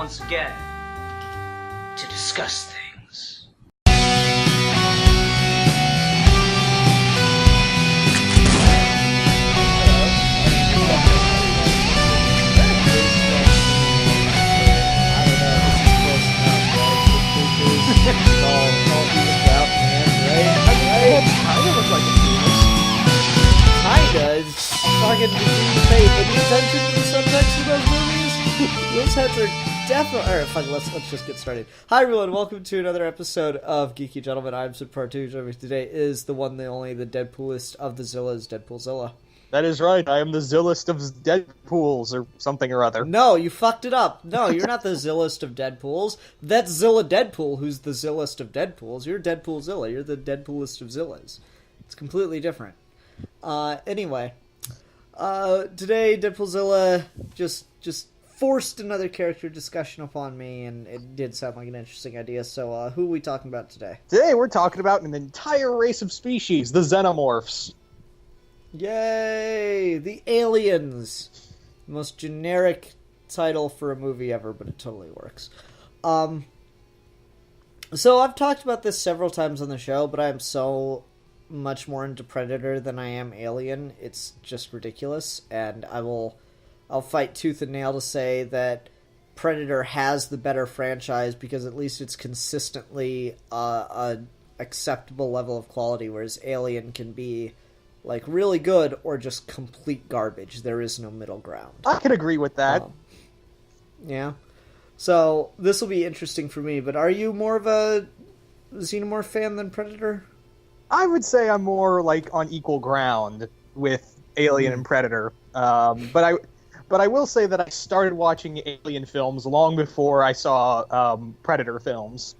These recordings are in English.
once again to discuss things. Fucking pay any attention to the subtext of those movies? Those heads are definitely... Alright, fine, let's just get started. Hi everyone, welcome to another episode of Geeky Gentlemen. I'm Sid Part 2. Joining me today is the one, the only, the Deadpoolist of the Zillas, Deadpoolzilla. That is right, I am the Zillist of Deadpools, or something or other. No, you fucked it up. No, you're not the Zillist of Deadpools. That's Zilla Deadpool, who's the Zillist of Deadpools. You're Deadpoolzilla. You're the Deadpoolist of Zillas. It's completely different. Anyway... today Deadpoolzilla just forced another character discussion upon me, and it did sound like an interesting idea, so who are we talking about today? Today we're talking about an entire race of species, the Xenomorphs. Yay! The aliens! The most generic title for a movie ever, but it totally works. So I've talked about this several times on the show, but I'm so much more into Predator than I am Alien. It's just ridiculous, and I'll fight tooth and nail to say that Predator has the better franchise because at least it's consistently a acceptable level of quality, whereas Alien can be like really good or just complete garbage. There is no middle ground. I can agree with that. Yeah. So this will be interesting for me, but are you more of a Xenomorph fan than Predator? I would say I'm more like on equal ground with Alien and Predator. But I will say that I started watching Alien films long before I saw Predator films.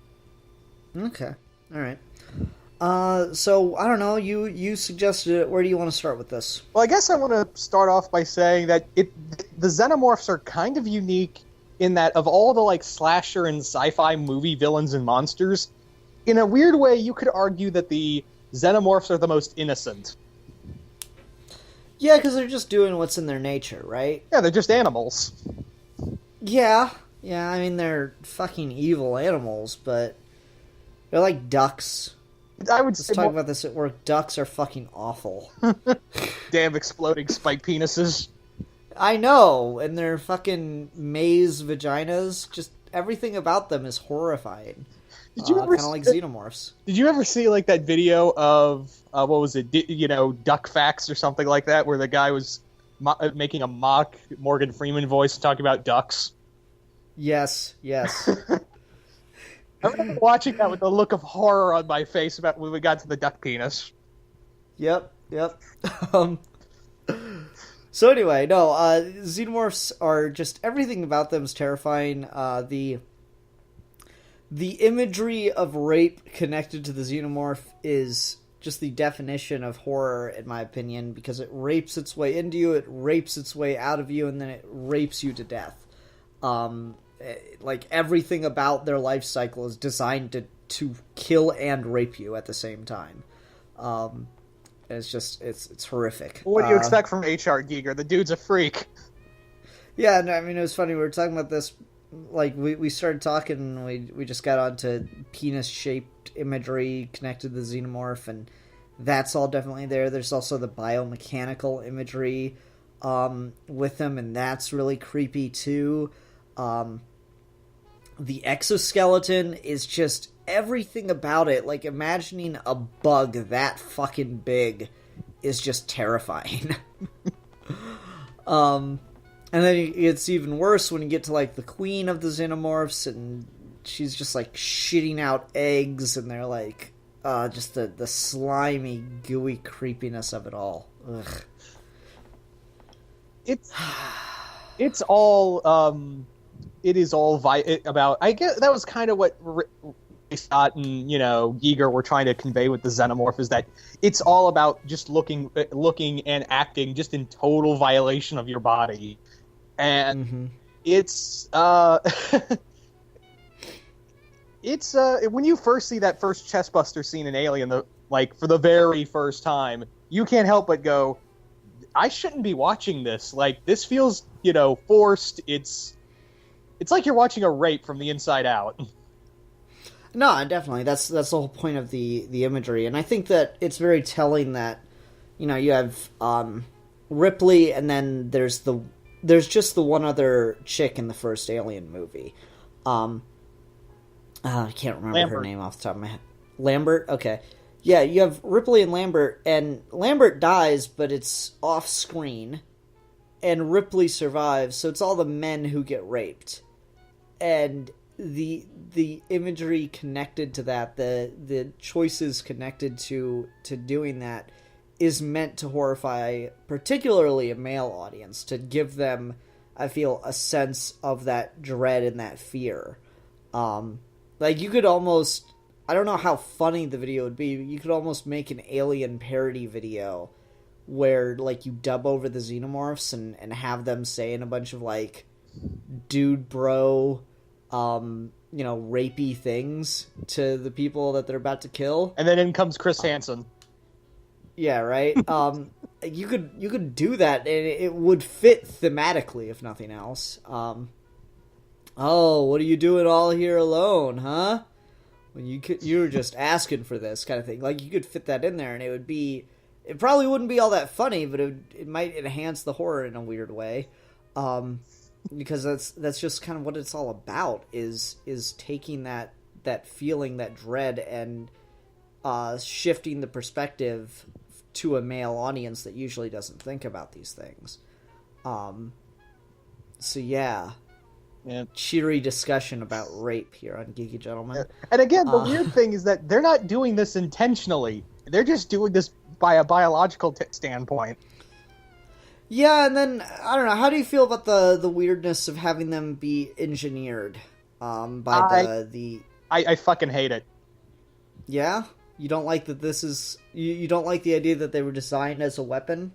Okay. All right. So I don't know. You suggested it. Where do you want to start with this? Well, I guess I want to start off by saying that the Xenomorphs are kind of unique in that of all the like slasher and sci-fi movie villains and monsters, in a weird way, you could argue that the Xenomorphs are the most innocent. Yeah, because they're just doing what's in their nature, right? Yeah, they're just animals. Yeah, I mean, they're fucking evil animals, but they're like ducks. Let's talk about this at work. Ducks are fucking awful. Damn exploding spike penises. I know, and their fucking maze vaginas, just everything about them is horrifying. Did you ever kind of like Xenomorphs? Did you ever see like that video of what was it? Duck Facts or something like that, where the guy was making a mock Morgan Freeman voice talking about ducks? Yes. I remember watching that with a look of horror on my face about when we got to the duck penis. Yep. So anyway, no, Xenomorphs are just everything about them is terrifying. The imagery of rape connected to the Xenomorph is just the definition of horror, in my opinion, because it rapes its way into you, it rapes its way out of you, and then it rapes you to death. Like, everything about their life cycle is designed to kill and rape you at the same time. It's horrific. What do you expect from H.R. Giger? The dude's a freak. Yeah, no, I mean, it was funny, we were talking about this. Like, we started talking, and we just got onto penis-shaped imagery connected to the Xenomorph, and that's all definitely there. There's also the biomechanical imagery with them, and that's really creepy, too. The exoskeleton is just everything about it. Like, imagining a bug that fucking big is just terrifying. And then it's even worse when you get to, like, the queen of the Xenomorphs, and she's just, like, shitting out eggs, and they're, like, just the slimy, gooey creepiness of it all. Ugh. It's all, it is all about, I guess that was kind of what Scott and, Giger were trying to convey with the Xenomorph, is that it's all about just looking and acting just in total violation of your body. And it's when you first see that first chestbuster scene in Alien, for the very first time, you can't help but go, I shouldn't be watching this. Like, this feels, forced. It's It's like you're watching a rape from the inside out. No, definitely. That's the whole point of the imagery, and I think that it's very telling that, you know, you have Ripley, and then there's just the one other chick in the first Alien movie. I can't remember her name off the top of my head. Lambert? Okay. Yeah, you have Ripley and Lambert dies, but it's off screen, and Ripley survives, so it's all the men who get raped. And the imagery connected to that, the choices connected to doing that is meant to horrify particularly a male audience, to give them, I feel, a sense of that dread and that fear. Like, you could almost, I don't know how funny the video would be, but you could almost make an Alien parody video where, like, you dub over the Xenomorphs and have them saying a bunch of, like, dude bro, you know, rapey things to the people that they're about to kill. And then in comes Chris Hansen. Yeah, right? You could do that, and it would fit thematically, if nothing else. Oh, what are you doing all here alone, huh? When you were just asking for this kind of thing. Like, you could fit that in there, and it probably wouldn't be all that funny, but it might enhance the horror in a weird way. Because that's just kind of what it's all about, is taking that feeling, that dread, and shifting the perspective to a male audience that usually doesn't think about these things. So yeah. Cheery discussion about rape here on Geeky Gentlemen. And again, the weird thing is that they're not doing this intentionally. They're just doing this by a biological standpoint. Yeah, and then, I don't know, how do you feel about the weirdness of having them be engineered by the... I fucking hate it. Yeah? You don't like that this is... You don't like the idea that they were designed as a weapon?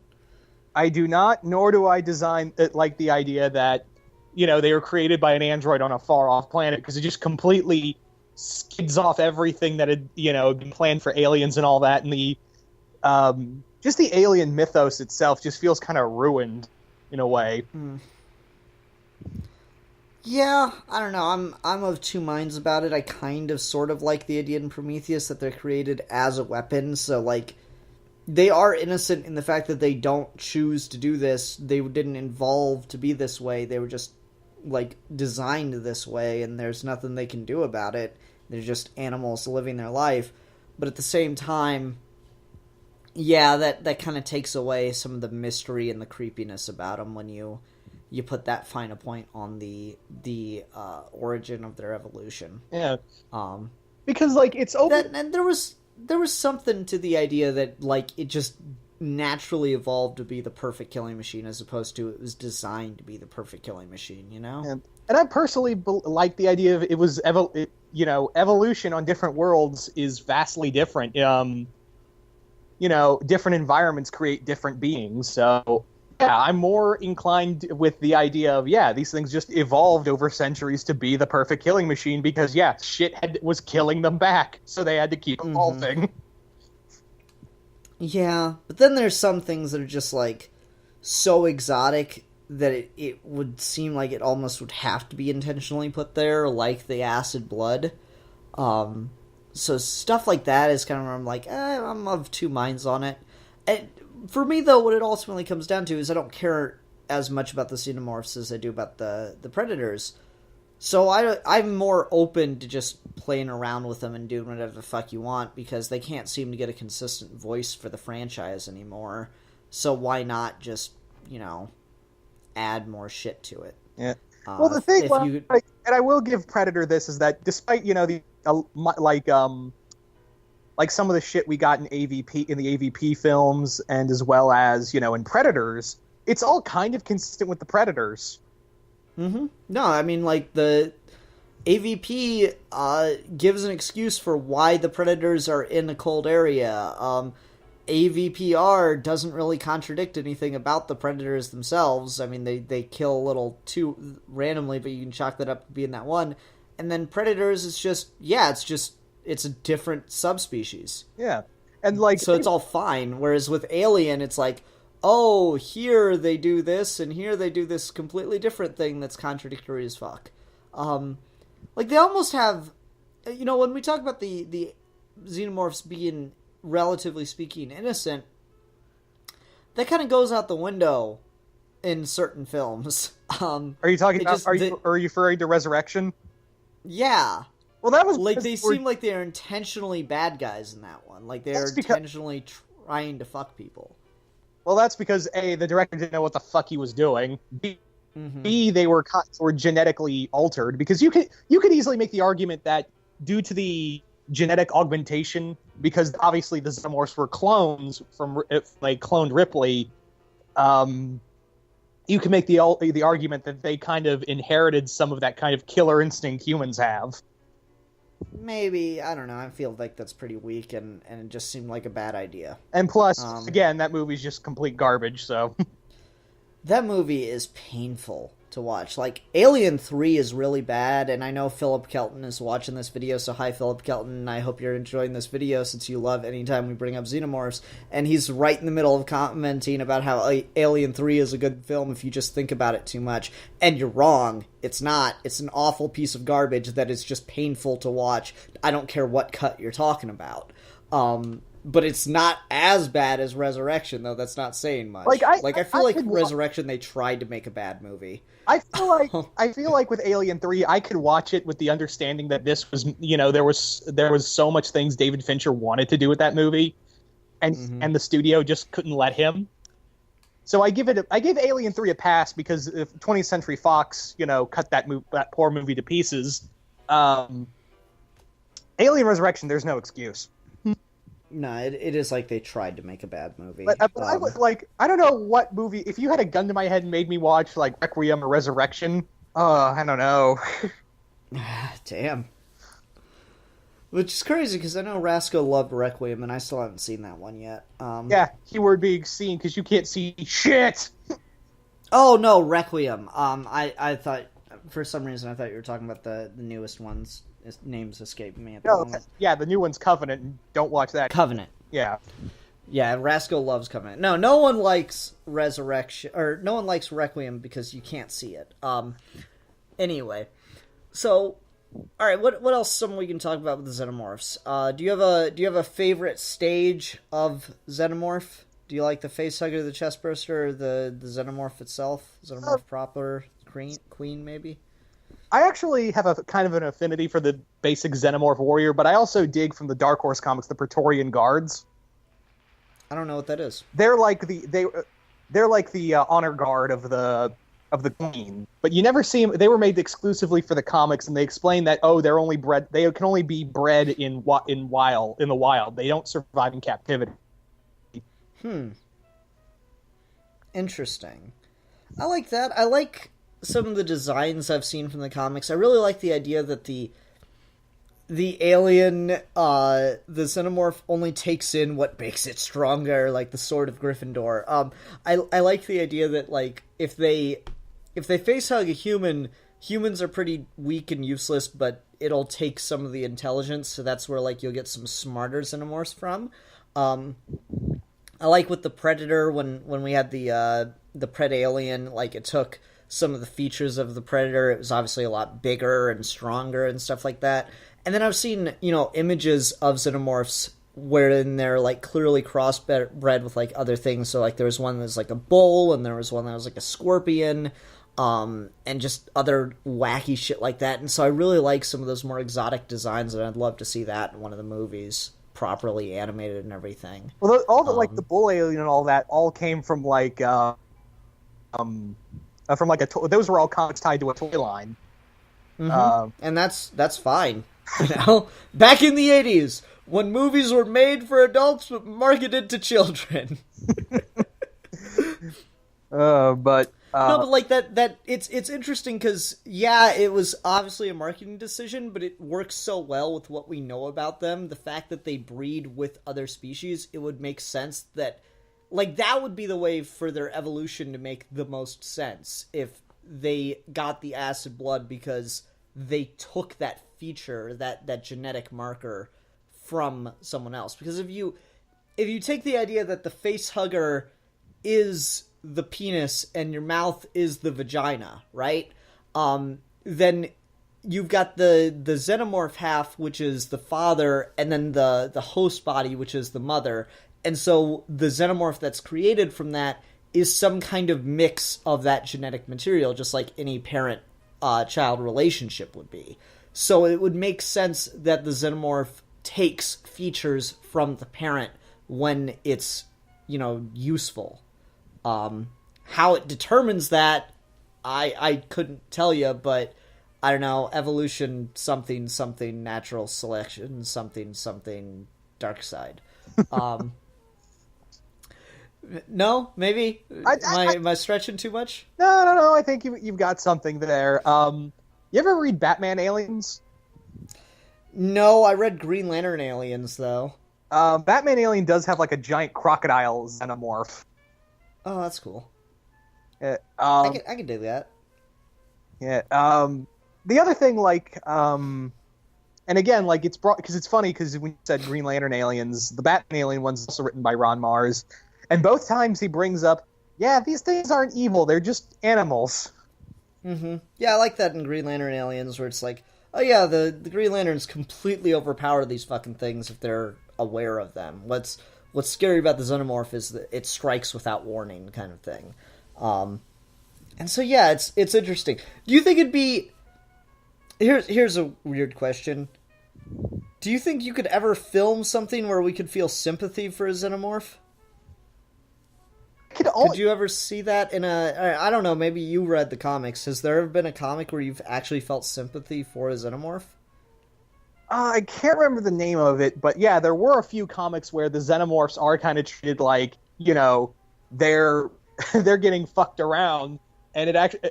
I do not, nor do I like the idea that, you know, they were created by an android on a far-off planet, because it just completely skids off everything that had, you know, been planned for aliens and all that, and the just the alien mythos itself just feels kind of ruined in a way. Yeah, I don't know. I'm of two minds about it. I kind of sort of like the idea in Prometheus that they're created as a weapon, so, like, they are innocent in the fact that they don't choose to do this. They didn't evolve to be this way. They were just, like, designed this way, and there's nothing they can do about it. They're just animals living their life. But at the same time, yeah, that kind of takes away some of the mystery and the creepiness about them when you put that fine a point on the origin of their evolution. Yeah. Because, like, it's open... And there was something to the idea that, like, it just naturally evolved to be the perfect killing machine, as opposed to it was designed to be the perfect killing machine, you know? And I personally like the idea of evolution on different worlds is vastly different. You know, different environments create different beings, so yeah, I'm more inclined with the idea of, yeah, these things just evolved over centuries to be the perfect killing machine because, yeah, shit was killing them back, so they had to keep evolving. Yeah, but then there's some things that are just, like, so exotic that it would seem like it almost would have to be intentionally put there, like the acid blood. So stuff like that is kind of where I'm like, I'm of two minds on it. And for me, though, what it ultimately comes down to is I don't care as much about the Xenomorphs as I do about the Predators. So I'm more open to just playing around with them and doing whatever the fuck you want, because they can't seem to get a consistent voice for the franchise anymore. So why not just, you know, add more shit to it? Yeah. Well, the thing, and I will give Predator this, is that despite, you know, the like some of the shit we got in the AVP films, and as well as, you know, in Predators, it's all kind of consistent with the Predators. Mm-hmm. No, I mean, like, the AVP gives an excuse for why the Predators are in a cold area. AVPR doesn't really contradict anything about the Predators themselves. I mean, they kill a little too randomly, but you can chalk that up to being that one. And then Predators is just, it's a different subspecies. Yeah. And, like, so it's all fine. Whereas with Alien, it's like, oh, here they do this, and here they do this completely different thing that's contradictory as fuck. Like, they almost have, when we talk about the Xenomorphs being, relatively speaking, innocent, that kind of goes out the window in certain films. Are you talking about, are you referring to Resurrection? Yeah. Well, that was... Like, they seem like they're intentionally bad guys in that one. Like, they're intentionally trying to fuck people. Well, that's because, A, the director didn't know what the fuck he was doing. B, they were genetically altered. Because you could easily make the argument that due to the genetic augmentation, because obviously the Xenomorphs were clones from, like, cloned Ripley, you can make the argument that they kind of inherited some of that kind of killer instinct humans have. Maybe, I don't know, I feel like that's pretty weak, and it just seemed like a bad idea. And plus, again, that movie's just complete garbage, so... That movie is painful to watch. Like, Alien 3 is really bad, and I know Philip Kelton is watching this video, so hi Philip Kelton, I hope you're enjoying this video since you love anytime we bring up Xenomorphs, and he's right in the middle of commenting about how Alien 3 is a good film if you just think about it too much, and you're wrong. It's not. It's an awful piece of garbage that is just painful to watch. I don't care what cut you're talking about. But it's not as bad as Resurrection, though. That's not saying much. I feel like Resurrection, they tried to make a bad movie. I feel like with Alien 3, I could watch it with the understanding that this was, there was so much things David Fincher wanted to do with that movie, and the studio just couldn't let him. So I gave Alien 3 a pass because if 20th Century Fox, cut that poor movie to pieces. Alien Resurrection, there's no excuse. No, it is like they tried to make a bad movie. But I would, I don't know what movie, if you had a gun to my head and made me watch, like, Requiem or Resurrection, I don't know. Damn. Which is crazy, because I know Rasco loved Requiem, and I still haven't seen that one yet. Yeah, keyword being seen, because you can't see shit! Oh, no, Requiem. I thought, for some reason, I thought you were talking about the newest ones. His name's escaping me at the moment. Yeah, the new one's Covenant. Don't watch that. Covenant. Yeah. Yeah, Rascal loves Covenant. No one likes Resurrection, or no one likes Requiem because you can't see it. Anyway, so, all right, what else? Something we can talk about with the Xenomorphs. Do you have a favorite stage of Xenomorph? Do you like the facehugger, the chestburster, or the Xenomorph itself? Xenomorph proper, queen maybe? I actually have a kind of an affinity for the basic Xenomorph warrior, but I also dig from the Dark Horse comics the Praetorian Guards. I don't know what that is. They're like the honor guard of the queen, but you never see them. They were made exclusively for the comics, and they explain that they're only bred. They can only be bred in the wild. They don't survive in captivity. Interesting. I like that. I like some of the designs I've seen from the comics. I really like the idea that the alien, the Xenomorph only takes in what makes it stronger, like the Sword of Gryffindor. I like the idea that, like, if they facehug a human, humans are pretty weak and useless, but it'll take some of the intelligence, so that's where, like, you'll get some smarter Xenomorphs from. I like with the Predator, when we had the Pred-Alien, like, it took some of the features of the Predator. It was obviously a lot bigger and stronger and stuff like that. And then I've seen, images of Xenomorphs wherein they're, like, clearly crossbred with, like, other things. So, like, there was one that was, like, a bull, and there was one that was, like, a scorpion, and just other wacky shit like that. And so I really like some of those more exotic designs, and I'd love to see that in one of the movies, properly animated and everything. Well, all the, like, the bull alien and all that all came from, like, those were all comics tied to a toy line. And that's fine. Back in the 80s, when movies were made for adults but marketed to children. But like that it's interesting because, yeah, it was obviously a marketing decision, but it works so well with what we know about them. The fact that they breed with other species, it would make sense that, like, that would be the way for their evolution to make the most sense, if they got the acid blood because they took that feature, that genetic marker, from someone else. Because if you take the idea that the face hugger is the penis and your mouth is the vagina, right? Then you've got the xenomorph half, which is the father, and then the host body, which is the mother. And so the xenomorph that's created from that is some kind of mix of that genetic material, just like any parent-child relationship would be. So it would make sense that the xenomorph takes features from the parent when it's, useful. How it determines that, I couldn't tell you, but I don't know, evolution, something, natural selection, something, dark side. No, maybe? Am I stretching too much? No. I think you've got something there. You ever read Batman Aliens? No, I read Green Lantern Aliens, though. Batman Alien does have like a giant crocodile xenomorph. Oh, that's cool. I can do that. Yeah. The other thing, and again, it's brought because it's funny because when you said Green Lantern Aliens, the Batman Alien one's also written by Ron Mars, and both times he brings up, these things aren't evil; they're just animals. Mm-hmm. Yeah, I like that in Green Lantern Aliens, where it's like, oh yeah, the Green Lanterns completely overpower these fucking things if they're aware of them. What's scary about the Xenomorph is that it strikes without warning, kind of thing. And so yeah, it's interesting. Do you think it'd be... Here's a weird question. Do you think you could ever film something where we could feel sympathy for a Xenomorph? Could you ever see that in a... I don't know, maybe you read the comics. Has there ever been a comic where you've actually felt sympathy for a Xenomorph? I can't remember the name of it, but yeah, there were a few comics where the Xenomorphs are kind of treated like, they're getting fucked around, and it actually...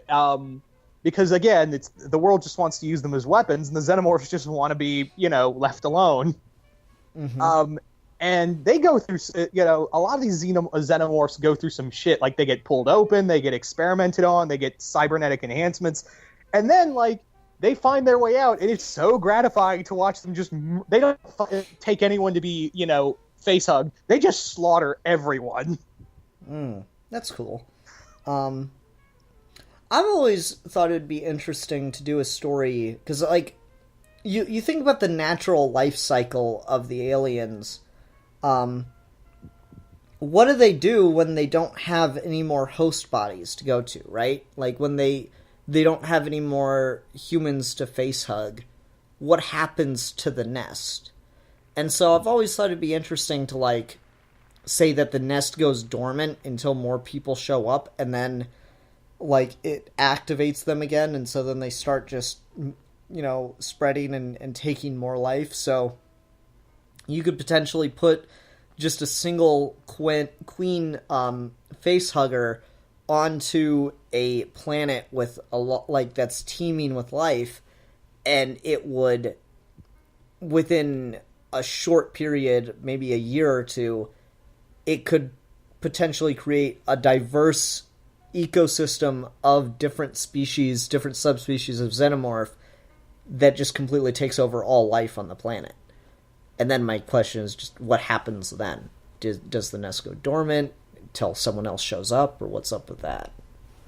because again, the world just wants to use them as weapons, and the Xenomorphs just want to be, left alone. Mm-hmm. And they go through, a lot of these Xenomorphs go through some shit. Like, they get pulled open, they get experimented on, they get cybernetic enhancements, and then, they find their way out, and it's so gratifying to watch them just... They don't take anyone to be, face hug. They just slaughter everyone. That's cool. I've always thought it'd be interesting to do a story, because, you think about the natural life cycle of the aliens. What do they do when they don't have any more host bodies to go to, right? Like, when they don't have any more humans to face hug, what happens to the nest? And so I've always thought it'd be interesting to, say that the nest goes dormant until more people show up, and then... it activates them again, and so then they start just, spreading and taking more life. So you could potentially put just a single queen face hugger onto a planet with a lot, that's teeming with life, and it would, within a short period, maybe a year or two, it could potentially create a diverse ecosystem of different species, different subspecies of xenomorph that just completely takes over all life on the planet. And then my question is just, what happens then? Does the nest go dormant until someone else shows up, or what's up with that?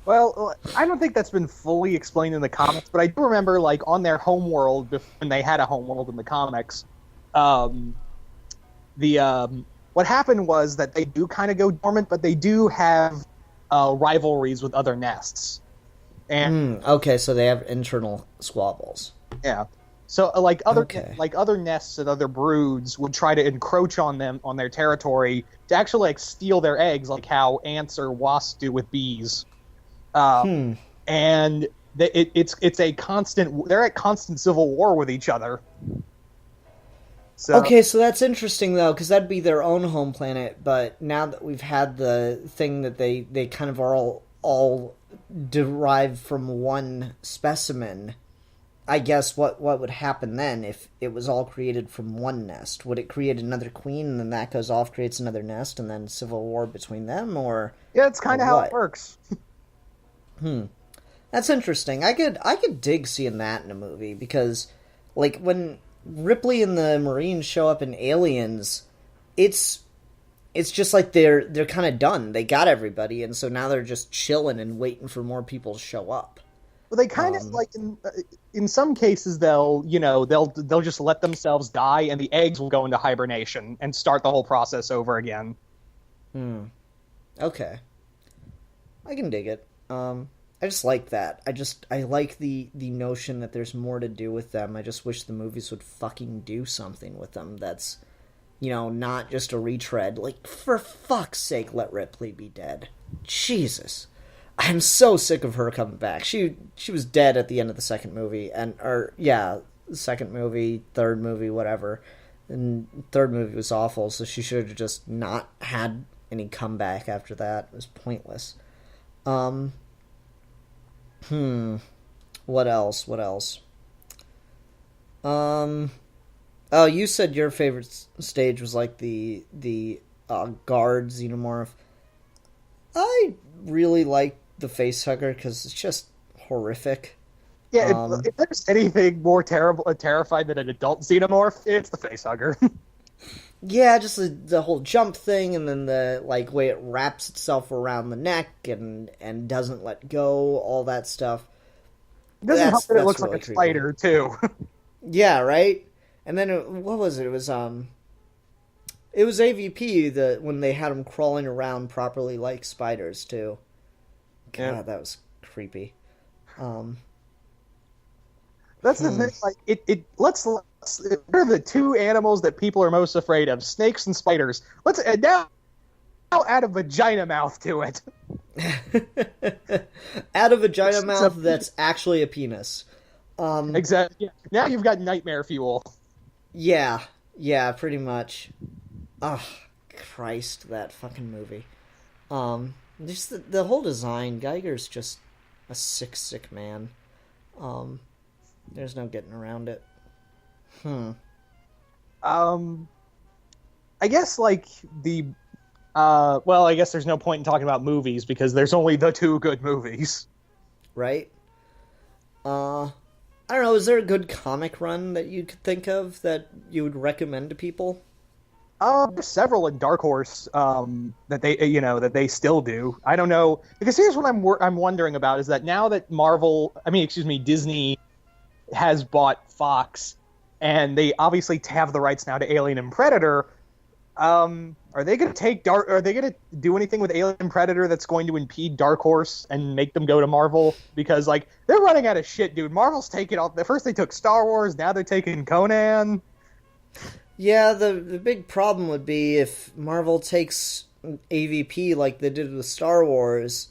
Well, I don't think that's been fully explained in the comics, but I do remember, on their homeworld, when they had a homeworld in the comics, what happened was that they do kind of go dormant, but they do have rivalries with other nests. And okay, so they have internal squabbles. Yeah. So other nests and other broods would try to encroach on their territory to actually steal their eggs, like how ants or wasps do with bees. And it's a constant. They're at constant civil war with each other. So, okay, so that's interesting, though, because that'd be their own home planet, but now that we've had the thing that they kind of are all derived from one specimen, I guess what would happen then if it was all created from one nest? Would it create another queen, and then that goes off, creates another nest, and then civil war between them, or... Yeah, it's kind of how it works. That's interesting. I could dig seeing that in a movie, because, when... Ripley and the Marines show up in Aliens, it's just like they're kind of done. They got everybody, and so now they're just chilling and waiting for more people to show up. Well, they kind of in some cases they'll just let themselves die, and the eggs will go into hibernation and start the whole process over again. Okay. I can dig it. I just like that. I like the notion that there's more to do with them. I just wish the movies would fucking do something with them that's, not just a retread. Like, for fuck's sake, let Ripley be dead. Jesus. I'm so sick of her coming back. She was dead at the end of the second movie, second movie, third movie, whatever. And third movie was awful, so she should have just not had any comeback after that. It was pointless. What else? Oh, you said your favorite stage was like the guard Xenomorph. I really like the facehugger because it's just horrific. Yeah, if there's anything more terrified than an adult Xenomorph, it's the facehugger. Yeah, just the whole jump thing, and then the way it wraps itself around the neck and doesn't let go, all that stuff. It doesn't help that it looks really like a spider too. Yeah, right. And then what was it? It was AVP when they had them crawling around properly like spiders too. God, that was creepy. That's the thing. Like let's what are the two animals that people are most afraid of? Snakes and spiders. Let's now add a vagina mouth to it. Add a vagina mouth that's actually a penis. Exactly. Yeah. Now you've got nightmare fuel. Yeah, pretty much. Oh, Christ, that fucking movie. Just the whole design. Geiger's just a sick man. There's no getting around it. I guess I guess there's no point in talking about movies because there's only the two good movies. Right? I don't know, is there a good comic run that you could think of that you would recommend to people? There's several in Dark Horse that they still do. I don't know, because here's what I'm wondering about is that now that Disney has bought Fox, and they obviously have the rights now to Alien and Predator. Are they going to do anything with Alien and Predator that's going to impede Dark Horse and make them go to Marvel? Because they're running out of shit, dude. Marvel's taking off. First they took Star Wars, now they're taking Conan. Yeah, the big problem would be if Marvel takes AVP like they did with Star Wars,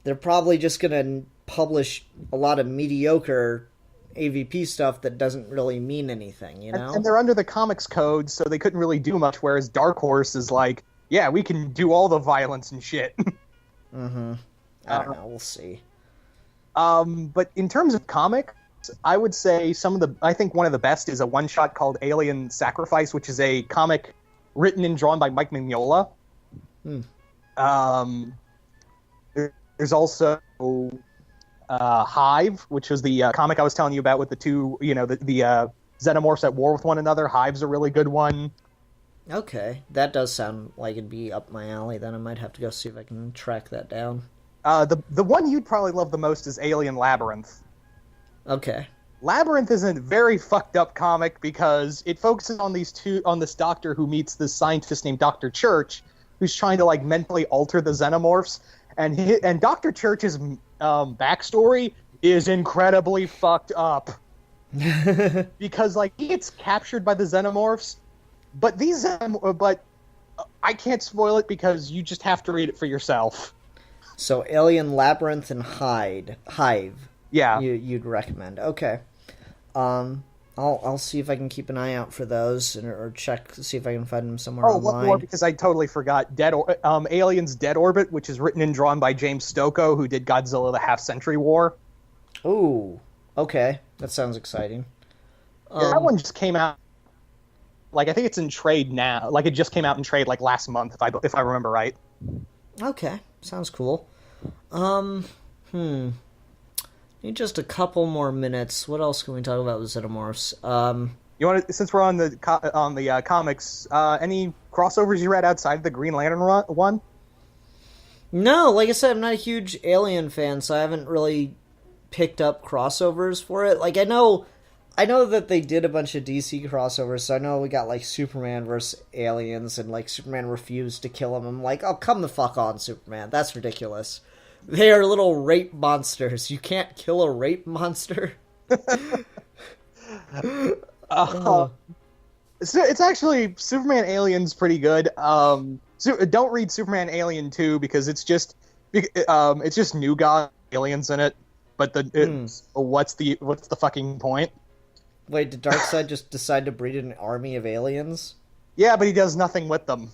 they're probably just going to publish a lot of mediocre AVP stuff that doesn't really mean anything, And they're under the comics code, so they couldn't really do much, whereas Dark Horse is we can do all the violence and shit. Mm-hmm. I don't know, we'll see. But in terms of comics, I would say I think one of the best is a one-shot called Alien Sacrifice, which is a comic written and drawn by Mike Mignola. There's also Hive, which was the comic I was telling you about with the two, the Xenomorphs at war with one another. Hive's a really good one. Okay, that does sound like it'd be up my alley. Then I might have to go see if I can track that down. The one you'd probably love the most is Alien Labyrinth. Okay. Labyrinth is a very fucked up comic because it focuses on this doctor who meets this scientist named Dr. Church, who's trying to mentally alter the Xenomorphs, and Dr. Church's backstory is incredibly fucked up because he gets captured by the Xenomorphs, but I can't spoil it because you just have to read it for yourself. So Alien Labyrinth and Hive. Yeah, you'd recommend. Okay. I'll see if I can keep an eye out for those or check to see if I can find them somewhere online. One more, because I totally forgot. Alien's Dead Orbit, which is written and drawn by James Stokoe, who did Godzilla: The Half-Century War. Ooh, okay. That sounds exciting. That one just came out. I think it's in trade now. It just came out in trade last month, if I remember right. Okay, sounds cool. Need just a couple more minutes. What else can we talk about with Xenomorphs? You want to, since we're on the comics, any crossovers you read outside the Green Lantern one? No, like I said, I'm not a huge Alien fan, so I haven't really picked up crossovers for it. Like, I know that they did a bunch of DC crossovers, so I know we got, like, Superman versus aliens, and, like, Superman refused to kill him. I'm like, oh, come the fuck on, Superman. That's ridiculous. They are little rape monsters. You can't kill a rape monster. So it's actually Superman Alien's pretty good. So don't read Superman Alien 2 because it's just New God aliens in it. But what's the fucking point? Wait, did Darkseid just decide to breed an army of aliens? Yeah, but he does nothing with them.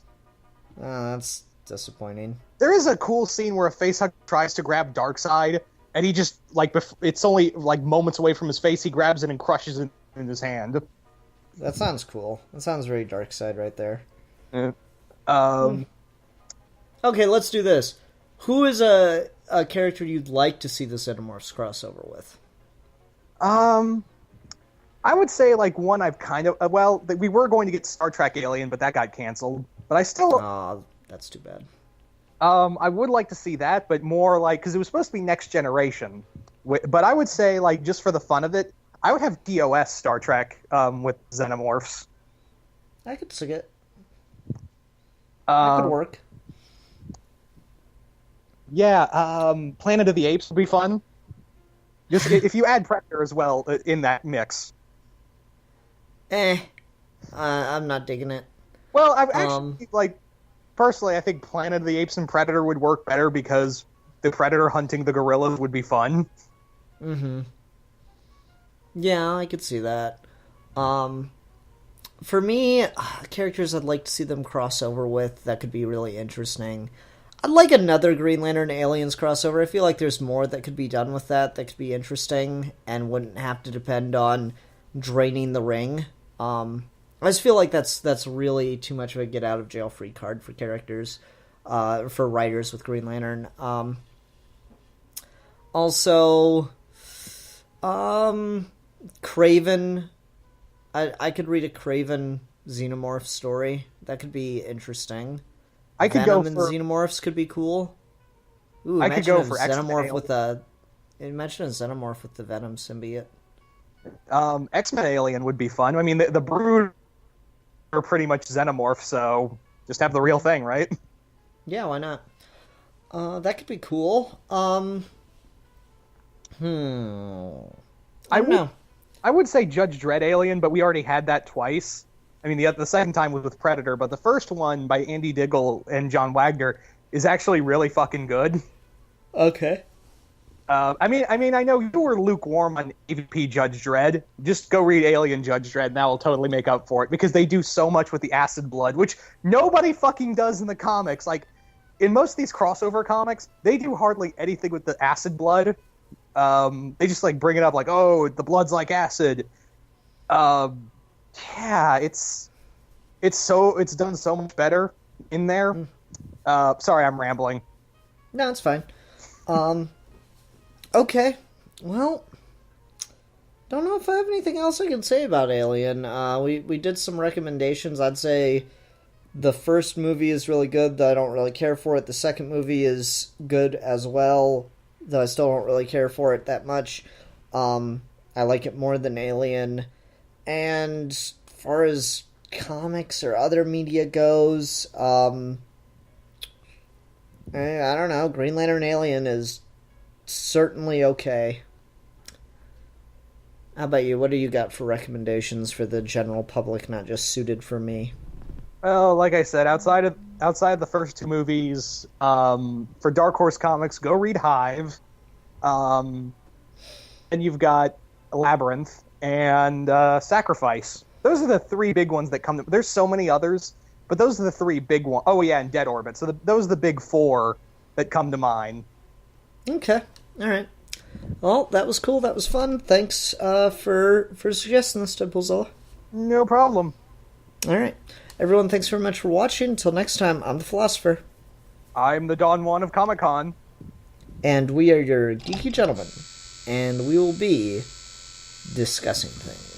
Oh, that's disappointing. There is a cool scene where a facehugger tries to grab Darkseid, and he just, like, it's only, like, moments away from his face, he grabs it and crushes it in his hand. That sounds cool. That sounds very Darkseid right there. Okay, let's do this. Who is a character you'd like to see the Xenomorphs crossover with? I would say, like, one I've kind of... we were going to get Star Trek Alien, but that got canceled. But I still... Aw, that's too bad. I would like to see that, but more like... Because it was supposed to be Next Generation. But I would say, like, just for the fun of it, I would have DOS Star Trek with Xenomorphs. I could see it. That could work. Yeah, Planet of the Apes would be fun. Just if you add Predator as well in that mix. I'm not digging it. Well, I've actually, like, personally, I think Planet of the Apes and Predator would work better because the Predator hunting the gorillas would be fun. Mm-hmm. Yeah, I could see that. For me, characters I'd like to see them cross over with that could be really interesting. I'd like another Green Lantern Aliens crossover. I feel like there's more that could be done with that could be interesting and wouldn't have to depend on draining the ring. I just feel like that's really too much of a get out of jail free card for characters, for writers with Green Lantern. Also, Kraven. I could read a Kraven Xenomorph story. That could be interesting. I could Venom go and for Xenomorphs could be cool. Ooh, I could go for Xenomorph X-Men. with imagine a Xenomorph with the Venom symbiote. X-Men Alien would be fun. I mean, the Brood are pretty much Xenomorph, so just have the real thing, right? Yeah, why not? That could be cool. I don't know. I would say Judge Dredd Alien, but we already had that twice. I mean, the second time was with Predator, but the first one by Andy Diggle and John Wagner is actually really fucking good. Okay. I mean, I know you were lukewarm on AVP Judge Dredd. Just go read Alien Judge Dredd, and that will totally make up for it, because they do so much with the acid blood, which nobody fucking does in the comics. Like, in most of these crossover comics, they do hardly anything with the acid blood. They just, like, bring it up like, oh, the blood's like acid. Yeah, it's done so much better in there. Sorry, I'm rambling. No, it's fine. Okay. Well, don't know if I have anything else I can say about Alien. We did some recommendations. I'd say the first movie is really good, though I don't really care for it. The second movie is good as well, though I still don't really care for it that much. I like it more than Alien. And as far as comics or other media goes, I don't know. Green Lantern Alien is certainly okay. How about you? What do you got for recommendations for the general public, not just suited for me? Well, like I said, outside of the first two movies, for Dark Horse Comics, go read Hive. And you've got Labyrinth and Sacrifice. Those are the three big ones that come to... There's so many others, but those are the three big ones. Oh, yeah, and Dead Orbit. So those are the big four that come to mind. Okay. All right. Well, that was cool. That was fun. Thanks for suggesting this, Deadpoolzilla. No problem. All right. Everyone, thanks very much for watching. Until next time, I'm the Philosopher. I'm the Don Juan of Comic-Con. And we are your geeky gentlemen. And we will be discussing things.